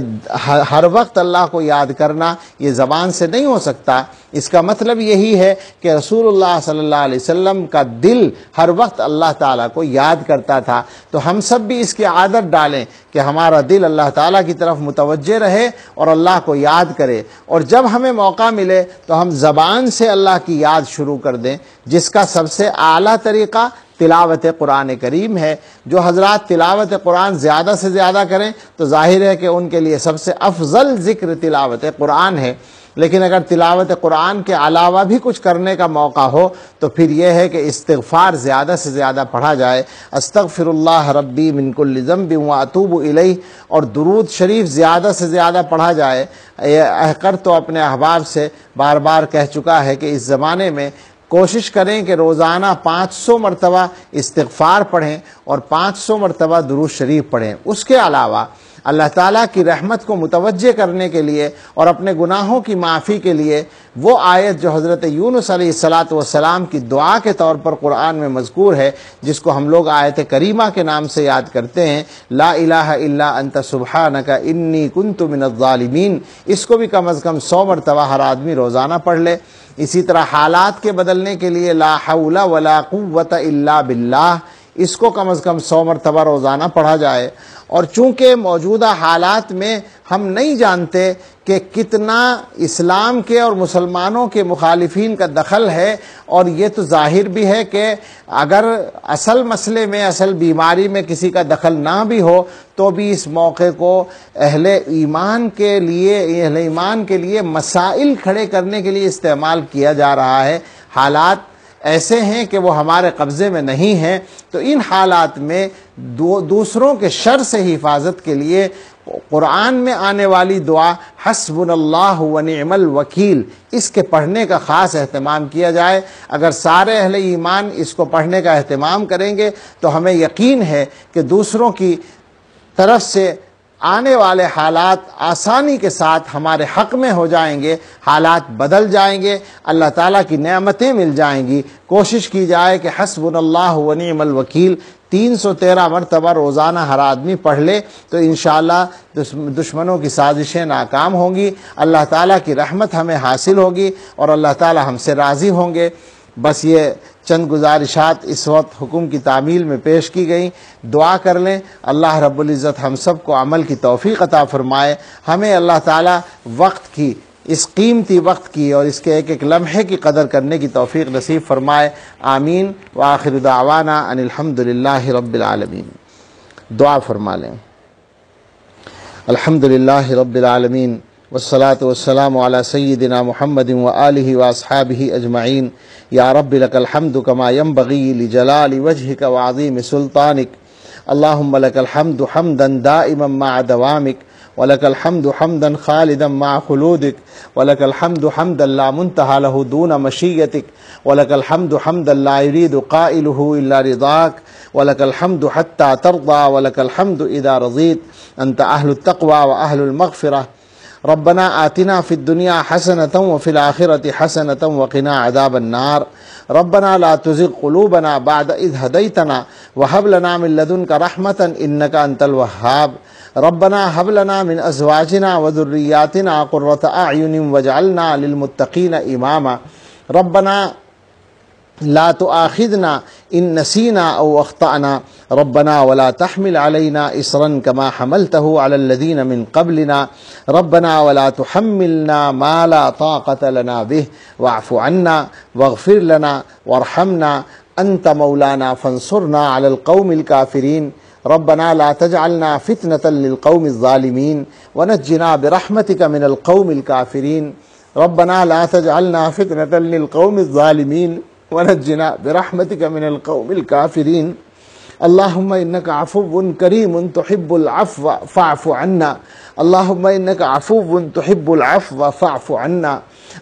ہر وقت اللہ کو یاد کرنا یہ زبان سے نہیں ہو سکتا۔ اس کا مطلب یہی ہے کہ رسول اللہ صلی اللہ علیہ وسلم کا دل ہر وقت اللہ تعالیٰ کو یاد کرتا تھا۔ تو ہم سب بھی اس کی عادت ڈالیں کہ ہمارا دل اللہ تعالیٰ کی طرف متوجہ رہے اور اللہ کو یاد کرے، اور جب ہمیں موقع ملے تو ہم زبان سے اللہ کی یاد شروع کر دیں، جس کا سب سے اعلیٰ طریقہ تلاوت قرآن کریم ہے۔ جو حضرات تلاوت قرآن زیادہ سے زیادہ کریں تو ظاہر ہے کہ ان کے لیے سب سے افضل ذکر تلاوت قرآن ہے، لیکن اگر تلاوت قرآن کے علاوہ بھی کچھ کرنے کا موقع ہو تو پھر یہ ہے کہ استغفار زیادہ سے زیادہ پڑھا جائے، استغفر اللہ ربی من کل ذنب واتوب الیہ، اور درود شریف زیادہ سے زیادہ پڑھا جائے۔ احقر تو اپنے احباب سے بار بار کہہ چکا ہے کہ اس زمانے میں کوشش کریں کہ روزانہ 500 مرتبہ استغفار پڑھیں اور 500 مرتبہ درود شریف پڑھیں۔ اس کے علاوہ اللہ تعالیٰ کی رحمت کو متوجہ کرنے کے لیے اور اپنے گناہوں کی معافی کے لیے وہ آیت جو حضرت یونس علیہ السلام کی دعا کے طور پر قرآن میں مذکور ہے، جس کو ہم لوگ آیت کریمہ کے نام سے یاد کرتے ہیں، لا الہ الا انت سبحانک انی کنت من الظالمین، اس کو بھی کم از کم 100 مرتبہ ہر آدمی روزانہ پڑھ لے۔ اسی طرح حالات کے بدلنے کے لیے لا حول ولا قوت الا باللہ، اس کو کم از کم 100 مرتبہ روزانہ پڑھا جائے۔ اور چونکہ موجودہ حالات میں ہم نہیں جانتے کہ کتنا اسلام کے اور مسلمانوں کے مخالفین کا دخل ہے، اور یہ تو ظاہر بھی ہے کہ اگر اصل مسئلے میں، اصل بیماری میں کسی کا دخل نہ بھی ہو تو بھی اس موقع کو اہل ایمان کے لیے مسائل کھڑے کرنے کے لیے استعمال کیا جا رہا ہے۔ حالات ایسے ہیں کہ وہ ہمارے قبضے میں نہیں ہیں، تو ان حالات میں دوسروں کے شر سے حفاظت کے لیے قرآن میں آنے والی دعا حسبنا اللہ و نعم الوکیل، اس کے پڑھنے کا خاص اہتمام کیا جائے۔ اگر سارے اہل ایمان اس کو پڑھنے کا اہتمام کریں گے تو ہمیں یقین ہے کہ دوسروں کی طرف سے آنے والے حالات آسانی کے ساتھ ہمارے حق میں ہو جائیں گے، حالات بدل جائیں گے، اللہ تعالیٰ کی نعمتیں مل جائیں گی۔ کوشش کی جائے کہ حسبنا اللہ و نعم الوکیل 313 مرتبہ روزانہ ہر آدمی پڑھ لے تو انشاءاللہ دشمنوں کی سازشیں ناکام ہوں گی، اللہ تعالیٰ کی رحمت ہمیں حاصل ہوگی اور اللہ تعالیٰ ہم سے راضی ہوں گے۔ بس یہ چند گزارشات اس وقت حکم کی تعمیل میں پیش کی گئیں۔ دعا کر لیں اللہ رب العزت ہم سب کو عمل کی توفیق عطا فرمائے، ہمیں اللہ تعالیٰ وقت کی، اس قیمتی وقت کی اور اس کے ایک ایک لمحے کی قدر کرنے کی توفیق نصیب فرمائے، آمین۔ وآخر دعوانا ان الحمدللہ رب العالمین۔ دعا فرما لیں۔ الحمدللہ رب العالمین والصلاة والسلام على سيدنا محمد وآله وأصحابه أجمعين يا رب لك الحمد كما ينبغي لجلال وجهك وعظيم سلطانك اللهم لك الحمد حمدا دائما مع دوامك ولك الحمد حمدا خالدا مع خلودك ولك الحمد حمدا لا منتهى له دون مشيتك ولك الحمد حمدا لا يريد قائله إلا رضاك ولك الحمد حتى ترضى ولك الحمد إذا رضيت أنت أهل التقوى وأهل المغفرة ربنا آتنا في الدنيا حسنة وفي الآخرة حسنة وقنا عذاب النار ربنا لا تزغ قلوبنا بعد إذ هديتنا وهب لنا من لدنك رحمة إنك أنت الوهاب ربنا هب لنا من أزواجنا وذرياتنا قرة أعين واجعلنا للمتقين إماما ربنا لا تؤاخذنا إن نسينا أو أخطأنا ربنا ولا تحمل علينا إصرا كما حملته على الذين من قبلنا ربنا ولا تحملنا ما لا طاقة لنا به واعف عنا واغفر لنا وارحمنا أنت مولانا فانصرنا على القوم الكافرين ربنا لا تجعلنا فتنة للقوم الظالمين ونجنا برحمتك من القوم الكافرين ربنا لا تجعلنا فتنة للقوم الظالمين ونجنا برحمتك من القوم الكافرين اللهم إنك عفو كريم تحب العفو فاعف عنا اللهم إنك عفو تحب العفو فاعف عنا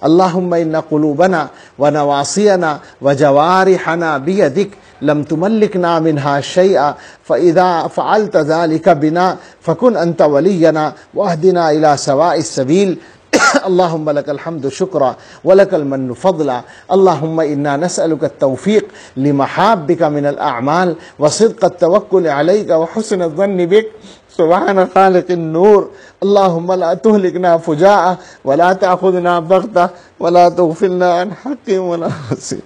اللهم إن قلوبنا ونواصينا وجوارحنا بيدك لم تملكنا منها شيئا فإذا فعلت ذلك بنا فكن أنت ولينا واهدنا إلى سواء السبيل اللهم لك الحمد شكرا ولك المن فضلا اللهم إنا نسألك التوفيق لمحابك من الأعمال وصدق التوكل عليك وحسن الظن بك سبحان خالق النور اللهم لا تهلكنا فجاءة ولا تأخذنا بغتة ولا تغفلنا عن حق ولا نصيب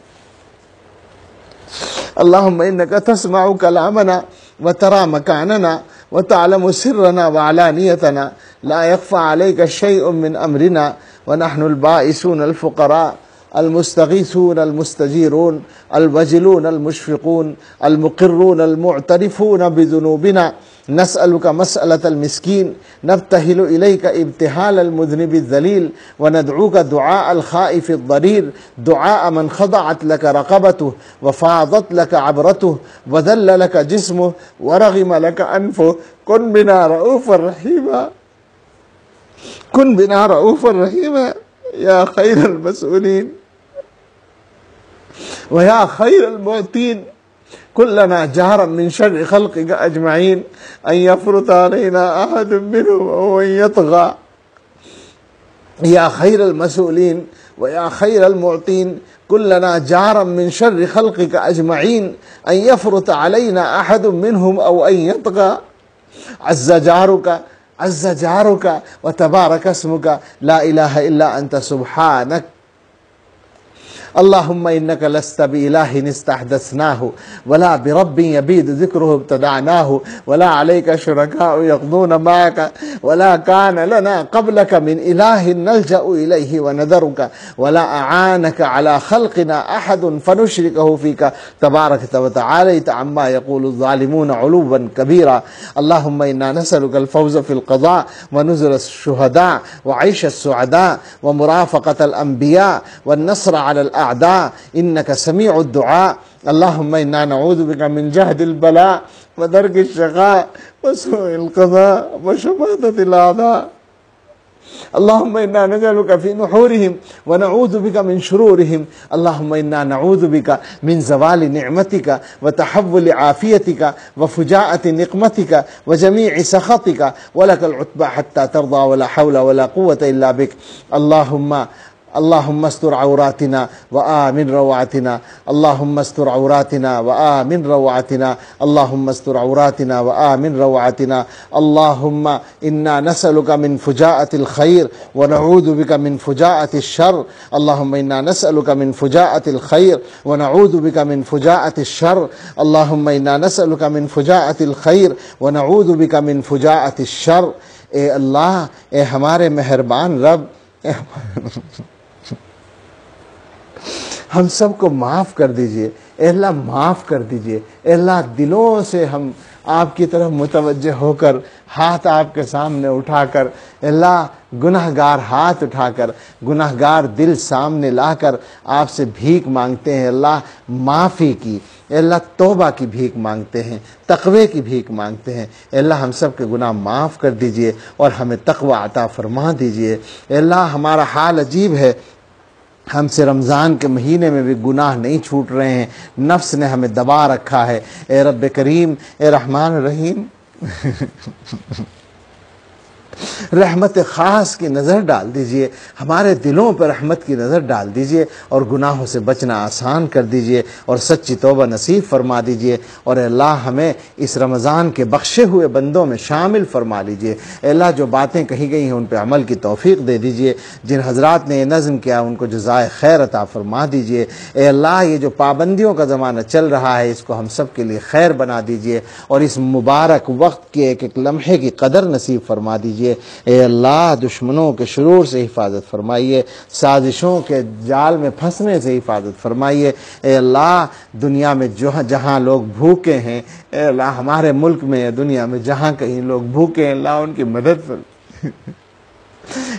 اللهم إنك تسمع كلامنا وترى مكاننا وتعلم سرنا وعلانيتنا لا يخفى عليك شيء من أمرنا ونحن البائسون الفقراء المستغيثون المستجيرون الوجلون المشفقون المقرون المعترفون بذنوبنا نسألك مسألة المسكين نبتهل إليك ابتهال المذنب الذليل وندعوك دعاء الخائف الضرير دعاء من خضعت لك رقبته وفاضت لك عبرته وذل لك جسمه ورغم لك أنفه كن بنا رؤوفا رحيما كن بنا رؤوفا رحيما يا خير المسؤولين ويا خير المعطين كلنا جهرا من شر خلقك أجمعين أن يفرط علينا أحد منهم أو أن يطغى يا خير المسؤولين ويا خير المعطين كلنا جهرا من شر خلقك أجمعين أن يفرط علينا أحد منهم أو أن يطغى عز جارك وتبارك اسمك لا إله إلا أنت سبحانك اللهم إنك لست بإله استحدثناه ولا برب يبيد ذكره ابتدعناه ولا عليك شركاء يقضون معك ولا كان لنا قبلك من إله نلجأ إليه ونذرك ولا أعانك على خلقنا أحد فنشركه فيك تبارك وتعاليت عما يقول الظالمون علوا كبيرا اللهم إنا نسألك الفوز في القضاء ونزل الشهداء وعيش السعداء ومرافقة الأنبياء والنصر على الأعداء الأعداء إنك سميع الدعاء اللهم إنا نعوذ بك من جهد البلاء ودرك الشقاء وسوء القضاء وشماتة الأعداء اللهم إنا نجعلك في نحورهم ونعوذ بك من شرورهم اللهم إنا نعوذ بك من زوال نعمتك وتحول عافيتك وفجاءة نقمتك وجميع سخطك ولك العتبى حتى ترضى ولا حول ولا قوة إلا بك اللهم استر عوراتنا وآمن روعتنا اللهم استر عوراتنا وآمن روعتنا اللهم استر عوراتنا وآمن روعتنا اللهم إنا نسألك من فجاءة الخير ونعوذ بك من فجاءة الشر اللهم إنا نسألك من فجاءة الخير ونعوذ بك من فجاءة الشر اللهم إنا نسألك من فجاءة الخير ونعوذ بك من فجاءة الشر اے اللہ، اے ہمارے مہربان رب، ہم سب کو معاف کر دیجئے، اے اللہ معاف کر دیجئے، اے اللہ دلوں سے ہم آپ کی طرف متوجہ ہو کر ہاتھ آپ کے سامنے اٹھا کر، اے اللہ گناہگار ہاتھ اٹھا کر، گناہگار دل سامنے لا کر آپ سے بھیک مانگتے ہیں، اللہ معافی کی، اے اللہ توبہ کی بھیک مانگتے ہیں، تقوی کی بھیک مانگتے ہیں، اے اللہ ہم سب کے گناہ معاف کر دیجئے اور ہمیں تقوی عطا فرما دیجئے۔ اے اللہ ہمارا حال عجیب ہے، ہم سے رمضان کے مہینے میں بھی گناہ نہیں چھوٹ رہے ہیں، نفس نے ہمیں دبا رکھا ہے۔ اے رب کریم، اے رحمان الرحیم، رحمت خاص کی نظر ڈال دیجئے، ہمارے دلوں پر رحمت کی نظر ڈال دیجئے اور گناہوں سے بچنا آسان کر دیجئے اور سچی توبہ نصیب فرما دیجئے، اور اے اللہ ہمیں اس رمضان کے بخشے ہوئے بندوں میں شامل فرما لیجئے۔ اے اللہ جو باتیں کہی گئی ہیں ان پہ عمل کی توفیق دے دیجئے، جن حضرات نے یہ نظم کیا ان کو جزائے خیر عطا فرما دیجئے۔ اے اللہ یہ جو پابندیوں کا زمانہ چل رہا ہے اس کو ہم سب کے لیے خیر بنا دیجئے اور اس مبارک وقت کے ایک ایک لمحے کی قدر نصیب فرما دیجئے۔ اے اللہ دشمنوں کے شرور سے حفاظت فرمائیے، سازشوں کے جال میں پھنسنے سے حفاظت فرمائیے۔ اے اللہ دنیا میں جہاں لوگ بھوکے ہیں، اے اللہ ہمارے ملک میں دنیا میں جہاں کہیں لوگ بھوکے ہیں، اللہ ان کی مدد فرمائیے۔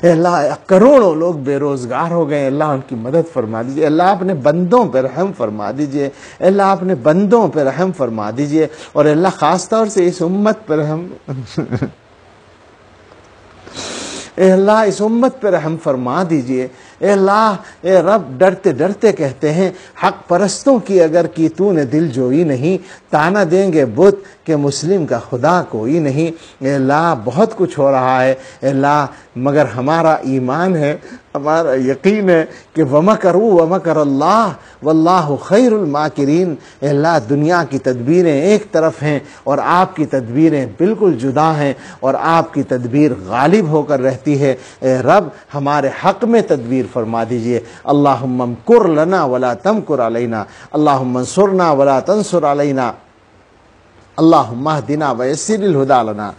اے اللہ کروڑوں لوگ بے روزگار ہو گئے، اللہ ان کی مدد فرما دیجئے۔ اللہ اپنے بندوں پہ رحم فرما دیجئے، اللہ اپنے بندوں پہ رحم فرما دیجئے، اور اللہ خاص طور سے اس امت پر رحم اے اللہ اس امت پہ رحم فرما دیجئے۔ اے اللہ اے رب ڈرتے ڈرتے کہتے ہیں حق پرستوں کی اگر کی تو نے دل جوئی نہیں، تانا دیں گے بت کہ مسلم کا خدا کوئی نہیں۔ اے اللہ بہت کچھ ہو رہا ہے اے اللہ، مگر ہمارا ایمان ہے، ہمارا یقین ہے کہ وَمَكَرُوا وَمَكَرَ اللَّهُ وَاللَّهُ خَيْرُ الْمَاكِرِينَ۔ اے اللہ دنیا کی تدبیریں ایک طرف ہیں اور آپ کی تدبیریں بالکل جدا ہیں، اور آپ کی تدبیر غالب ہو کر رہتی ہے۔ اے رب ہمارے حق میں تدبیر فرما دیجئے۔ اللہم امکر لنا ولا تمکر علینا، اللہم انصرنا ولا تنصر علینا، اللہم اہدنا ویسر الہدی لنا،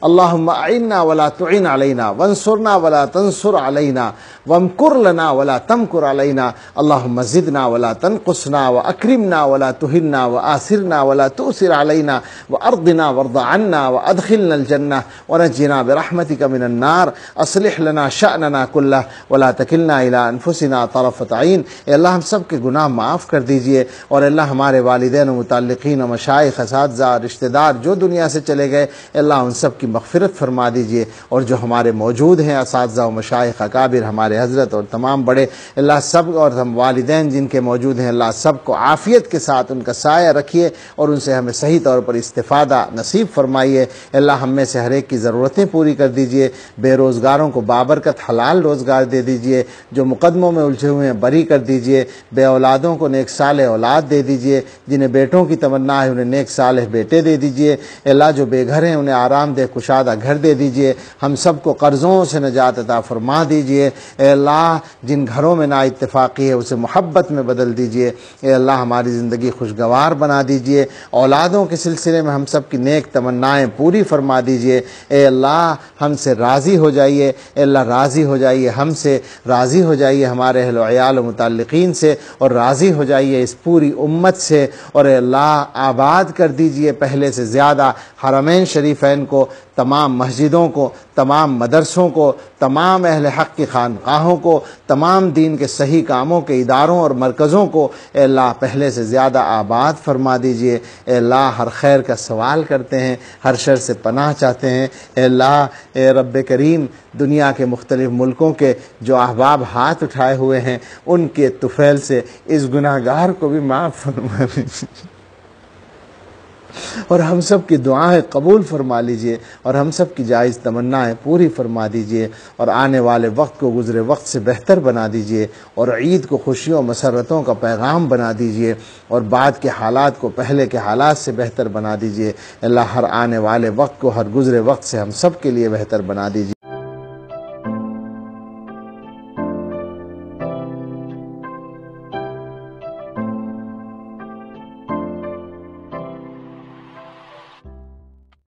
اللہم اعنا ولا تعن علینا، وانصرنا ولا تنصر علینا، وامکر لنا ولا تمکر علینا، اللہم زدنا ولا تنقصنا، واکرمنا ولا تہنا، وآثرنا ولا تؤثر علینا، وارضنا وارض عنا، وادخلنا الجنہ، ونجنا برحمتک من النار، اصلح لنا شأننا کلہ ولا تکلنا الی انفسنا طرفۃ عین۔ اے اللہ ہم سب کے گناہ معاف کر دیجئے، اور اللہ ہمارے والدین و متعلقین و مشائخ، اساتذہ، رشتہ دار جو دنیا سے چلے گئے، اللہ ان سب کی مغفرت فرما دیجئے، اور جو ہمارے موجود ہیں اساتذہ و مشائخ اکابر، ہمارے حضرت اور تمام بڑے، اللہ سب، اور ہم والدین جن کے موجود ہیں، اللہ سب کو عافیت کے ساتھ ان کا سایہ رکھیے اور ان سے ہمیں صحیح طور پر استفادہ نصیب فرمائیے۔ اللہ ہم میں سے ہر ایک کی ضرورتیں پوری کر دیجئے، بے روزگاروں کو بابرکت حلال روزگار دے دیجئے، جو مقدموں میں الجھے ہوئے ہیں بری کر دیجئے، بے اولادوں کو نیک صالح اولاد دے دیجئے، جنہیں بیٹوں کی تمنا ہے انہیں نیک صالح بیٹے دے دیجئے۔ اللہ جو بے گھر ہیں انہیں آرام دہ کشادہ گھر دے دیجئے، ہم سب کو قرضوں سے نجات عطا فرما دیجئے۔ اے اللہ جن گھروں میں نا اتفاقی ہے اسے محبت میں بدل دیجئے۔ اے اللہ ہماری زندگی خوشگوار بنا دیجئے، اولادوں کے سلسلے میں ہم سب کی نیک تمنائیں پوری فرما دیجئے۔ اے اللہ ہم سے راضی ہو جائیے، اے اللہ راضی ہو جائیے ہم سے، راضی ہو جائیے ہمارے اہل و عیال و متعلقین سے، اور راضی ہو جائیے اس پوری امت سے، اور اے اللہ آباد کر دیجئے پہلے سے زیادہ حرمین شریفین کو، تمام مسجدوں کو، تمام مدرسوں کو، تمام اہل حق کی خانقاہوں کو، تمام دین کے صحیح کاموں کے اداروں اور مرکزوں کو اے اللہ پہلے سے زیادہ آباد فرما دیجئے۔ اے اللہ ہر خیر کا سوال کرتے ہیں، ہر شر سے پناہ چاہتے ہیں۔ اے اللہ اے رب کریم، دنیا کے مختلف ملکوں کے جو احباب ہاتھ اٹھائے ہوئے ہیں ان کے طفیل سے اس گناہ گار کو بھی معاف فرما دیجیے، اور ہم سب کی دعائیں قبول فرما لیجئے، اور ہم سب کی جائز تمنائیں پوری فرما دیجئے، اور آنے والے وقت کو گزرے وقت سے بہتر بنا دیجئے، اور عید کو خوشیوں و مسرتوں کا پیغام بنا دیجئے، اور بعد کے حالات کو پہلے کے حالات سے بہتر بنا دیجئے۔ اللہ ہر آنے والے وقت کو ہر گزرے وقت سے ہم سب کے لیے بہتر بنا دیجئے۔